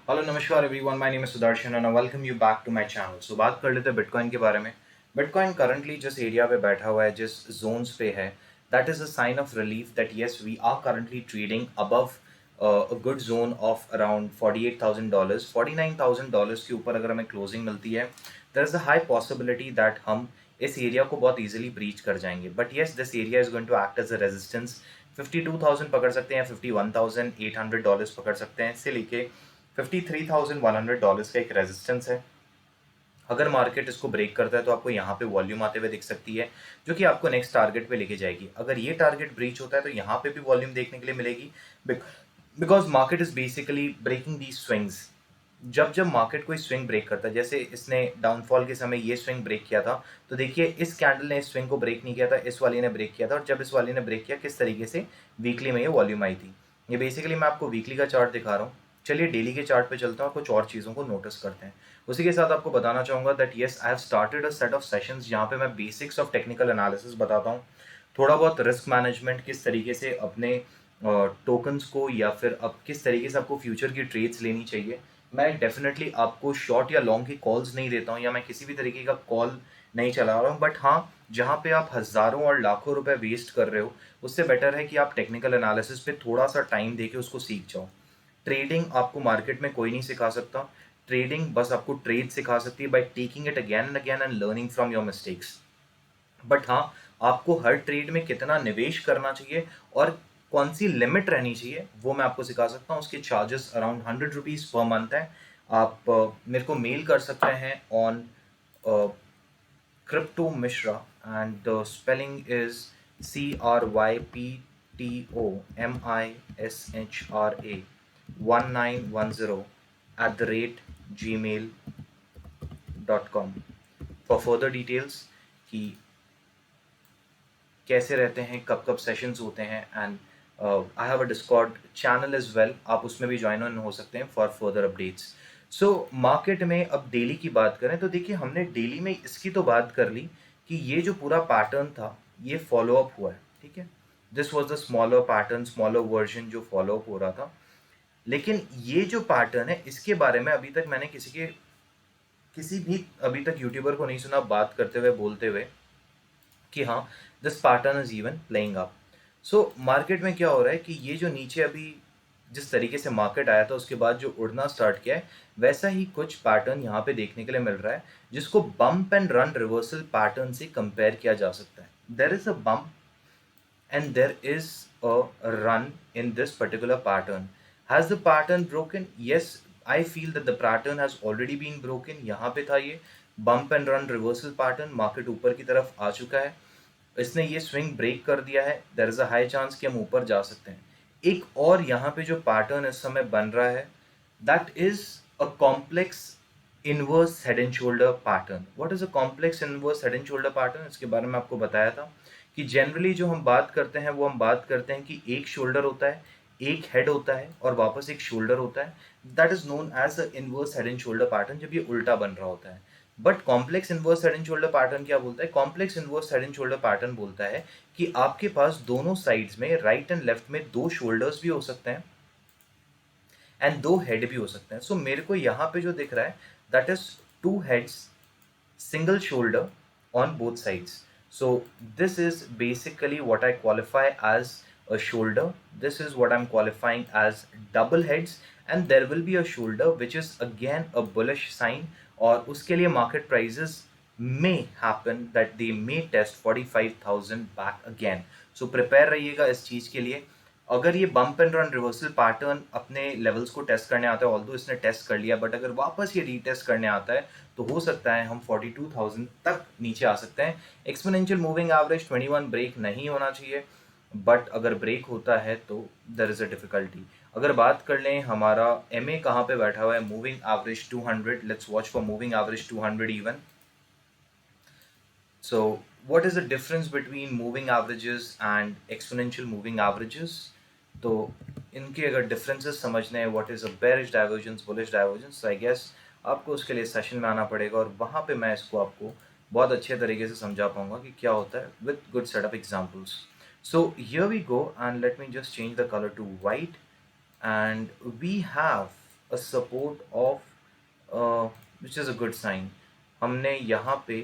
Hello नमस्कार everyone, my name is Sudarshan and I welcome you back to my channel. So बात कर लेते हैं बिटकॉइन के बारे में। बिटकॉइन करंटली जिस एरिया पे बैठा हुआ है, जिस जोन्स पे है, that is a sign of relief that yes we are currently trading above a good zone of around $48,000। $49,000 के ऊपर अगर हमें क्लोजिंग मिलती है, there is a high possibility that हम इस एरिया को बहुत इजीली ब्रीच कर जाएंगे। But yes, this area is going to act as a resistance. 52,000 पकड़ सकते हैं, $51,800 पकड़ सकते हैं, इससे लेके $53,100 का एक रेजिस्टेंस है। अगर मार्केट इसको ब्रेक करता है तो आपको यहाँ पे वॉल्यूम आते हुए दिख सकती है, जो कि आपको नेक्स्ट टारगेट पे लेके जाएगी। अगर ये टारगेट ब्रीच होता है तो यहाँ पे भी वॉल्यूम देखने के लिए मिलेगी, because market is basically breaking the swings. जब जब मार्केट कोई स्विंग ब्रेक करता है, जैसे इसने डाउनफॉल के समय ये स्विंग ब्रेक किया था, तो देखिए इस कैंडल ने इस स्विंग को ब्रेक नहीं किया था, इस वाली ने ब्रेक किया था, और जब इस वाली ने ब्रेक किया किस तरीके से वीकली में ये वॉल्यूम आई थी। ये बेसिकली मैं आपको वीकली का चार्ट दिखा रहा हूँ। चलिए डेली के चार्ट पे चलता हूँ और कुछ और चीज़ों को नोटिस करते हैं। उसी के साथ आपको बताना चाहूँगा that yes I have started a set of sessions जहाँ पे मैं बेसिक्स ऑफ टेक्निकल एनालिसिस बताता हूँ, थोड़ा बहुत रिस्क मैनेजमेंट, किस तरीके से अपने टोकन्स को, या फिर अब किस तरीके से आपको फ्यूचर की ट्रेड्स लेनी चाहिए। मैं डेफिनेटली आपको शॉर्ट या लॉन्ग की कॉल्स नहीं देता हूँ, या मैं किसी भी तरीके का कॉल नहीं चला रहा हूँ। बट हाँ, जहाँ पे आप हज़ारों और लाखों रुपए वेस्ट कर रहे हो, उससे बेटर है कि आप टेक्निकल एनालिसिस पे थोड़ा सा टाइम देके उसको सीख जाओ। ट्रेडिंग आपको मार्केट में कोई नहीं सिखा सकता। ट्रेडिंग बस आपको ट्रेड सिखा सकती है by taking it again and again and learning from your mistakes. But हाँ, आपको हर ट्रेड में कितना निवेश करना चाहिए और कौन सी लिमिट रहनी चाहिए, वो मैं आपको सिखा सकता हूँ। उसके चार्जेस अराउंड ₹100 पर मंथ है। आप मेरे को मेल कर सकते हैं on crypto Mishra, and the spelling is CRYPTOMISHRA1910 for further details कि कैसे रहते हैं, कब कब सेशंस होते हैं। And I have a Discord channel is well, आप उसमें भी ज्वाइन ऑन हो सकते हैं for further updates. So market में अब डेली की बात करें तो देखिए, हमने डेली में इसकी तो बात कर ली कि ये जो पूरा पैटर्न था ये फॉलो अप हुआ है, ठीक है। This was the smaller pattern, smaller version जो फॉलो अप हो रहा था। लेकिन ये जो पैटर्न है, इसके बारे में अभी तक मैंने किसी भी अभी तक यूट्यूबर को नहीं सुना बात करते हुए, बोलते हुए कि हाँ, this pattern is even playing up. So market में क्या हो रहा है कि ये जो नीचे अभी जिस तरीके से मार्केट आया था, उसके बाद जो उड़ना स्टार्ट किया है, वैसा ही कुछ पैटर्न यहाँ पे देखने के लिए मिल रहा है, जिसको bump and run reversal pattern से कंपेयर किया जा सकता है। There is a bump and there is a run in this particular pattern. Has the pattern broken? Yes, I feel that the pattern has already been broken. यहाँ पे था ये bump and run reversal pattern, market ऊपर की तरफ आ चुका है, इसने ये स्विंग ब्रेक कर दिया है। There is a high chance कि हम ऊपर जा सकते हैं। एक और यहाँ पे जो पैटर्न इस समय बन रहा है, that is a complex inverse head and shoulder pattern. What is a complex inverse head and shoulder pattern, इसके बारे में आपको बताया था कि जनरली जो हम बात करते हैं वो हम बात करते हैं कि एक शोल्डर होता है, एक हेड होता है और वापस एक शोल्डर होता है। That is known as a inverse head and shoulder pattern, जब ये उल्टा बन रहा होता है। But complex inverse head and shoulder pattern क्या बोलता है? Complex inverse head and shoulder pattern बोलता है कि आपके पास दोनों साइड्स में, राइट एंड लेफ्ट में, दो शोल्डर्स भी हो सकते हैं एंड दो हेड भी हो सकते हैं। सो मेरे को यहाँ पे जो दिख रहा है, that is two heads, single shoulder on both sides. So this is basically what I qualify as a shoulder. This is what I'm qualifying as double heads, and there will be a shoulder which is again a bullish sign, और उसके लिए market prices may happen that they may test 45,000 back again. So prepare रहिएगा इस चीज़ के लिए। अगर ये bump and run reversal pattern अपने लेवल्स को टेस्ट करने आता है, ऑल्दो इसने टेस्ट कर लिया, बट अगर वापस ये रीटेस्ट करने आता है तो हो सकता है हम 42,000 तक नीचे आ सकते हैं। एक्सपोनेंशियल मूविंग एवरेज 21 ब्रेक नहीं होना चाहिए, बट अगर ब्रेक होता है तो देयर इज अ डिफिकल्टी। अगर बात कर लें हमारा एमए कहाँ पे बैठा हुआ है, moving average 200, let's watch for moving average 200 even. So what is the difference between moving averages and exponential moving averages? तो इनके अगर differences समझने हैं, what is a bearish divergence, bullish divergence, so I guess आपको उसके लिए session में आना पड़ेगा, और वहाँ पे मैं इसको आपको बहुत अच्छे तरीके से समझा पाऊंगा कि क्या होता है with good set of examples. So here we go, and let me just change the color to white, and we have a support of which is a good sign. हमने यहाँ पे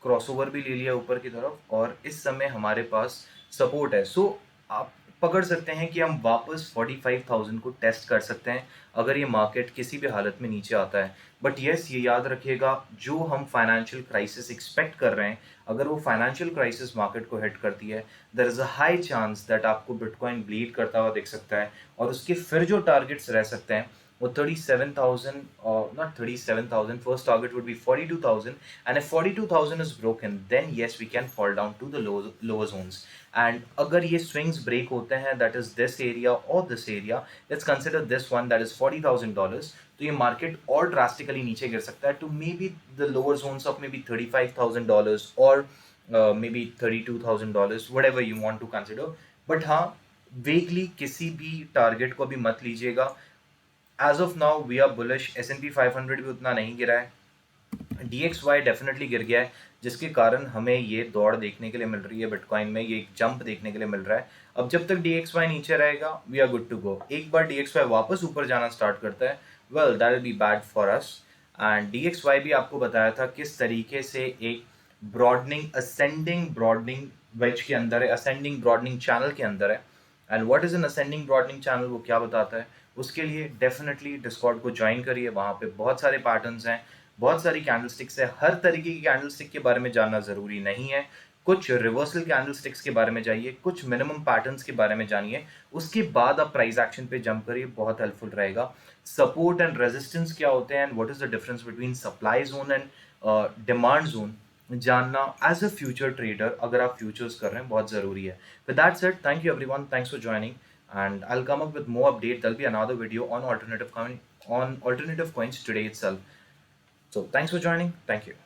क्रॉसओवर भी ले लिया ऊपर की तरफ और इस समय हमारे पास सपोर्ट है। सो आप पकड़ सकते हैं कि हम वापस 45,000 को टेस्ट कर सकते हैं अगर ये मार्केट किसी भी हालत में नीचे आता है। बट येस, ये याद रखिएगा, जो हम फाइनेंशियल क्राइसिस एक्सपेक्ट कर रहे हैं, अगर वो फाइनेंशियल क्राइसिस मार्केट को हिट करती है, there is a high chance that आपको बिटकॉइन ब्लीड करता हुआ दिख सकता है और उसके फिर जो टारगेट्स रह सकते हैं वो 37,000, or not 37,000, first target would be 42,000, and if 42,000 is broken, then yes, we can fall down to the lower zones. And अगर ये swings break होते हैं, that is this area or this area, let's consider this one, that is $40,000, तो ये market और drastically नीचे गिर सकता है to maybe the lower zones of maybe $35,000 or maybe $32,000, whatever you want to consider. But हाँ, वेगली किसी भी टारगेट को अभी मत लीजिएगा। As of now we are bullish. S&P 500 भी उतना नहीं गिरा है, DXY डेफिनेटली गिर गया है, जिसके कारण हमें ये दौड़ देखने के लिए मिल रही है बिटकॉइन में, ये एक जंप देखने के लिए मिल रहा है। अब जब तक DXY नीचे रहेगा we are good to go. एक बार DXY वापस ऊपर जाना स्टार्ट करता है, well that will be bad for us. And DXY भी आपको बताया था किस तरीके से एक ब्रॉडनिंग, असेंडिंग ब्रॉडनिंग वेज के अंदर है, असेंडिंग ब्रॉडनिंग चैनल के अंदर है। And what is an ascending broadening channel, वो क्या बताता है, उसके लिए डेफिनेटली डिस्कॉर्ड को ज्वाइन करिए। वहाँ पे बहुत सारे पैटर्न्स हैं, बहुत सारी कैंडलस्टिक्स है। हर तरीके की कैंडलस्टिक के बारे में जानना ज़रूरी नहीं है। कुछ रिवर्सल कैंडलस्टिक्स के बारे में जाइए, कुछ मिनिमम पैटर्न्स के बारे में जानिए, उसके बाद आप प्राइस एक्शन पे जंप करिए, बहुत हेल्पफुल रहेगा। सपोर्ट एंड रेजिस्टेंस क्या होते हैं and what is the difference between supply zone and demand zone जानना एज अ फ्यूचर ट्रेडर, अगर आप फ्यूचर्स कर रहे हैं, बहुत ज़रूरी है। With that said, thank you everyone, thanks for joining, and I'll come up with more update. There'll be another video on alternative coins today itself. So thanks for joining. Thank you.